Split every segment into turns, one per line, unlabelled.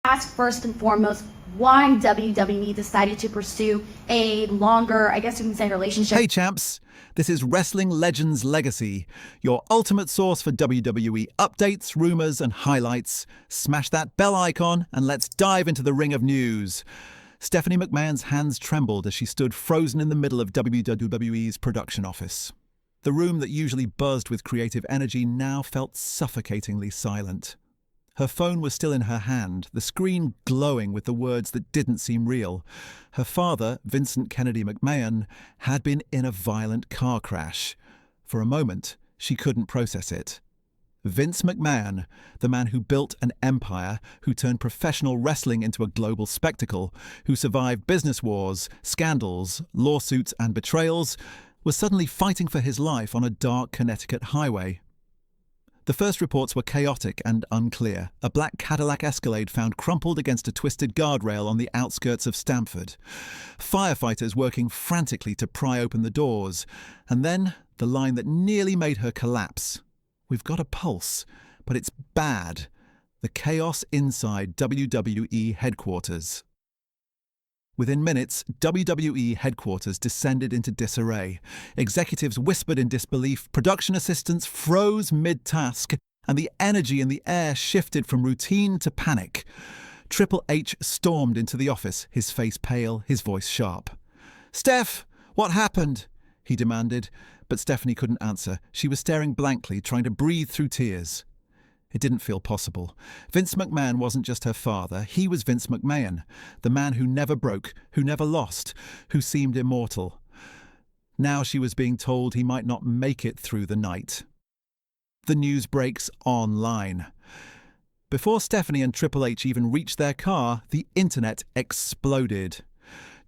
ask first and foremost why WWE decided to pursue a longer, I guess you can say, relationship.
Hey champs, this is Wrestling Legends Legacy, your ultimate source for WWE updates, rumors, and highlights. Smash that bell icon and let's dive into the ring of news. Stephanie McMahon's hands trembled as she stood frozen in the middle of WWE's production office. The room that usually buzzed with creative energy now felt suffocatingly silent. Her phone was still in her hand, the screen glowing with the words that didn't seem real. Her father, Vincent Kennedy McMahon, had been in a violent car crash. For a moment, she couldn't process it. Vince McMahon, the man who built an empire, who turned professional wrestling into a global spectacle, who survived business wars, scandals, lawsuits, and betrayals, was suddenly fighting for his life on a dark Connecticut highway. The first reports were chaotic and unclear. A black Cadillac Escalade found crumpled against a twisted guardrail on the outskirts of Stamford. Firefighters working frantically to pry open the doors. And then the line that nearly made her collapse. We've got a pulse, but it's bad. The chaos inside WWE headquarters. Within minutes, WWE headquarters descended into disarray. Executives whispered in disbelief, production assistants froze mid-task, and the energy in the air shifted from routine to panic. Triple H stormed into the office, his face pale, his voice sharp. "Steph, what happened?" he demanded, but Stephanie couldn't answer. She was staring blankly, trying to breathe through tears. It didn't feel possible. Vince McMahon wasn't just her father. He was Vince McMahon, the man who never broke, who never lost, who seemed immortal. Now she was being told he might not make it through the night. The news breaks online. Before Stephanie and Triple H even reached their car, the internet exploded.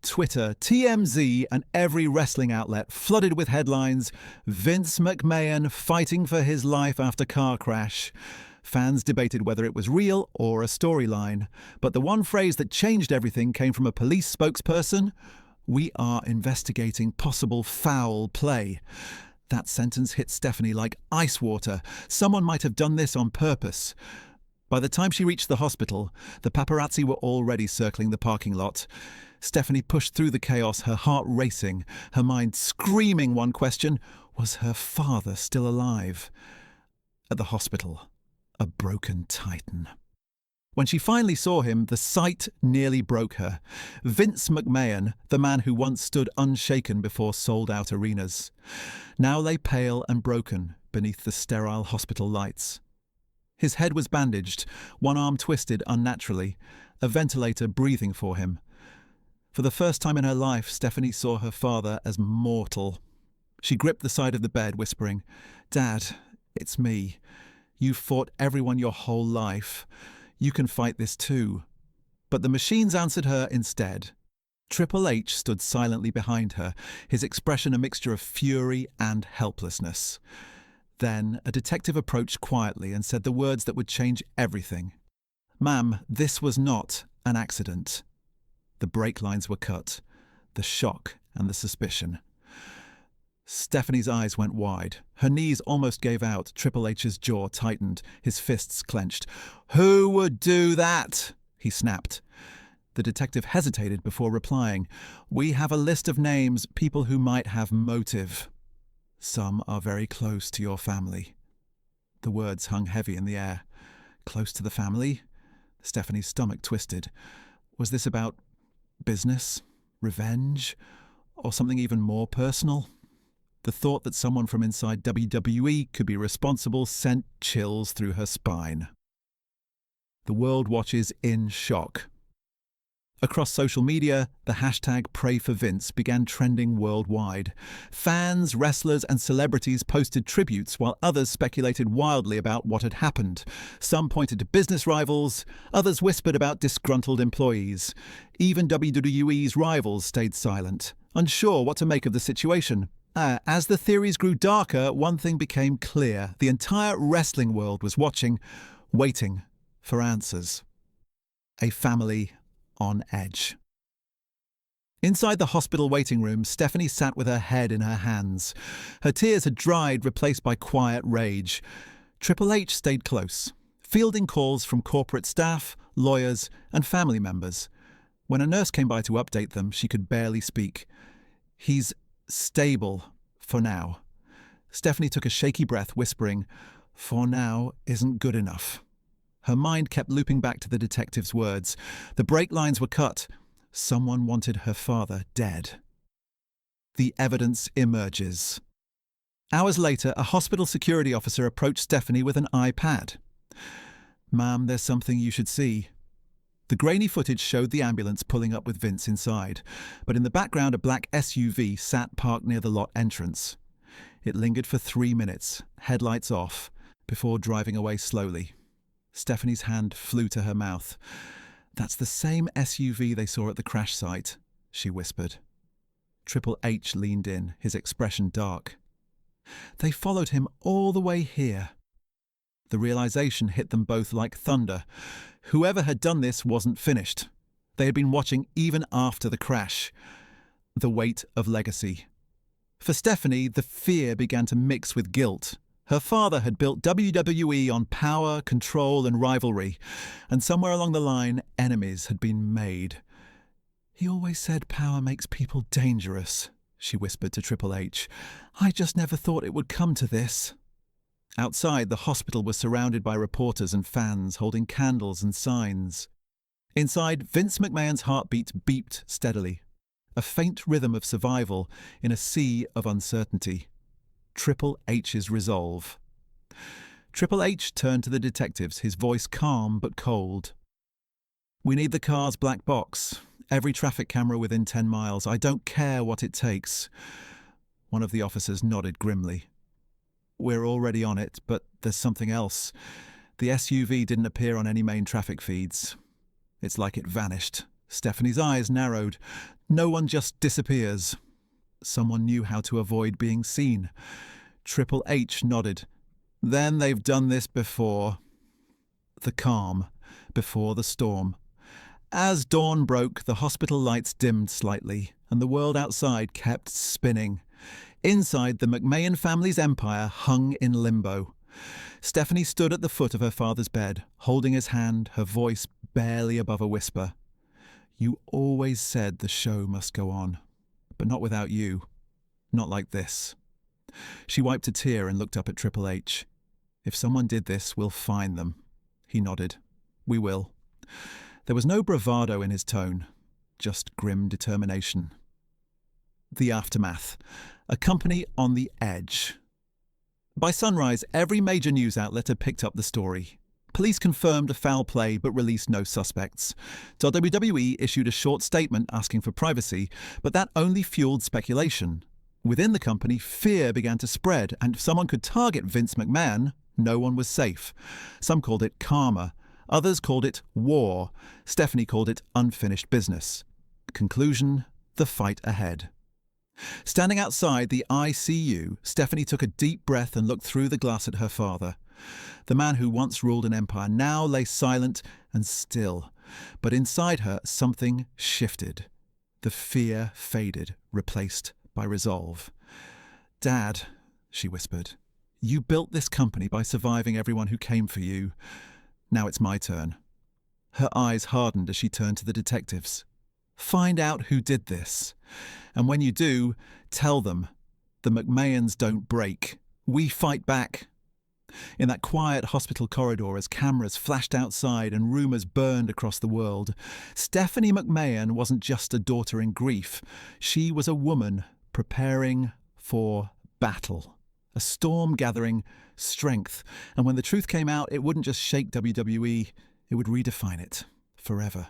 Twitter, TMZ, and every wrestling outlet flooded with headlines. Vince McMahon fighting for his life after car crash. Fans debated whether it was real or a storyline. But the one phrase that changed everything came from a police spokesperson. "We are investigating possible foul play." That sentence hit Stephanie like ice water. Someone might have done this on purpose. By the time she reached the hospital, the paparazzi were already circling the parking lot. Stephanie pushed through the chaos, her heart racing, her mind screaming one question: was her father still alive? At the hospital, a broken titan. When she finally saw him, the sight nearly broke her. Vince McMahon, the man who once stood unshaken before sold-out arenas, now lay pale and broken beneath the sterile hospital lights. His head was bandaged, one arm twisted unnaturally, a ventilator breathing for him. For the first time in her life, Stephanie saw her father as mortal. She gripped the side of the bed, whispering, "Dad, it's me. You've fought everyone your whole life. You can fight this too." But the machines answered her instead. Triple H stood silently behind her, his expression a mixture of fury and helplessness. Then a detective approached quietly and said the words that would change everything. "Ma'am, this was not an accident." The brake lines were cut, the shock and the suspicion. Stephanie's eyes went wide. Her knees almost gave out. Triple H's jaw tightened, his fists clenched. "Who would do that?" he snapped. The detective hesitated before replying. "We have a list of names, people who might have motive. Some are very close to your family." The words hung heavy in the air. Close to the family? Stephanie's stomach twisted. Was this about business, revenge, or something even more personal? The thought that someone from inside WWE could be responsible sent chills through her spine. The world watches in shock. Across social media, the hashtag #PrayForVince began trending worldwide. Fans, wrestlers, and celebrities posted tributes while others speculated wildly about what had happened. Some pointed to business rivals, others whispered about disgruntled employees. Even WWE's rivals stayed silent, unsure what to make of the situation. As the theories grew darker, one thing became clear. The entire wrestling world was watching, waiting for answers. A family on edge. Inside the hospital waiting room, Stephanie sat with her head in her hands. Her tears had dried, replaced by quiet rage. Triple H stayed close, fielding calls from corporate staff, lawyers, and family members. When a nurse came by to update them, she could barely speak. "He's stable, for now." Stephanie took a shaky breath, whispering, "For now isn't good enough." Her mind kept looping back to the detective's words. The brake lines were cut. Someone wanted her father dead. The evidence emerges. Hours later, a hospital security officer approached Stephanie with an iPad. "Ma'am, there's something you should see." The grainy footage showed the ambulance pulling up with Vince inside, but in the background a black SUV sat parked near the lot entrance. It lingered for 3 minutes, headlights off, before driving away slowly. Stephanie's hand flew to her mouth. "That's the same SUV they saw at the crash site," she whispered. Triple H leaned in, his expression dark. "They followed him all the way here." The realization hit them both like thunder. Whoever had done this wasn't finished. They had been watching even after the crash. The weight of legacy. For Stephanie, the fear began to mix with guilt. Her father had built WWE on power, control, and rivalry, and somewhere along the line, enemies had been made. "He always said power makes people dangerous," she whispered to Triple H. "I just never thought it would come to this." Outside, the hospital was surrounded by reporters and fans holding candles and signs. Inside, Vince McMahon's heartbeat beeped steadily, a faint rhythm of survival in a sea of uncertainty. Triple H's resolve. Triple H turned to the detectives, his voice calm but cold. "We need the car's black box. Every traffic camera within 10 miles. I don't care what it takes." One of the officers nodded grimly. "We're already on it, but there's something else. The SUV didn't appear on any main traffic feeds. It's like it vanished." Stephanie's eyes narrowed. "No one just disappears. Someone knew how to avoid being seen." Triple H nodded. "Then they've done this before." The calm before the storm. As dawn broke, the hospital lights dimmed slightly, and the world outside kept spinning. Inside, the McMahon family's empire hung in limbo. Stephanie stood at the foot of her father's bed, holding his hand, her voice barely above a whisper. "You always said the show must go on, but not without you. Not like this." She wiped a tear and looked up at Triple H. "If someone did this, we'll find them." He nodded. "We will." There was no bravado in his tone, just grim determination. The aftermath. A company on the edge. By sunrise, every major news outlet had picked up the story. Police confirmed a foul play but released no suspects. WWE issued a short statement asking for privacy, but that only fueled speculation. Within the company, fear began to spread, and if someone could target Vince McMahon, no one was safe. Some called it karma. Others called it war. Stephanie called it unfinished business. Conclusion: the fight ahead. Standing outside the ICU, Stephanie took a deep breath and looked through the glass at her father. The man who once ruled an empire now lay silent and still. But inside her, something shifted. The fear faded, replaced by resolve. "Dad," she whispered, "you built this company by surviving everyone who came for you. Now it's my turn." Her eyes hardened as she turned to the detectives. "Find out who did this. And when you do, tell them. The McMahons don't break. We fight back." In that quiet hospital corridor, as cameras flashed outside and rumours burned across the world, Stephanie McMahon wasn't just a daughter in grief. She was a woman preparing for battle. A storm gathering strength. And when the truth came out, it wouldn't just shake WWE, it would redefine it forever.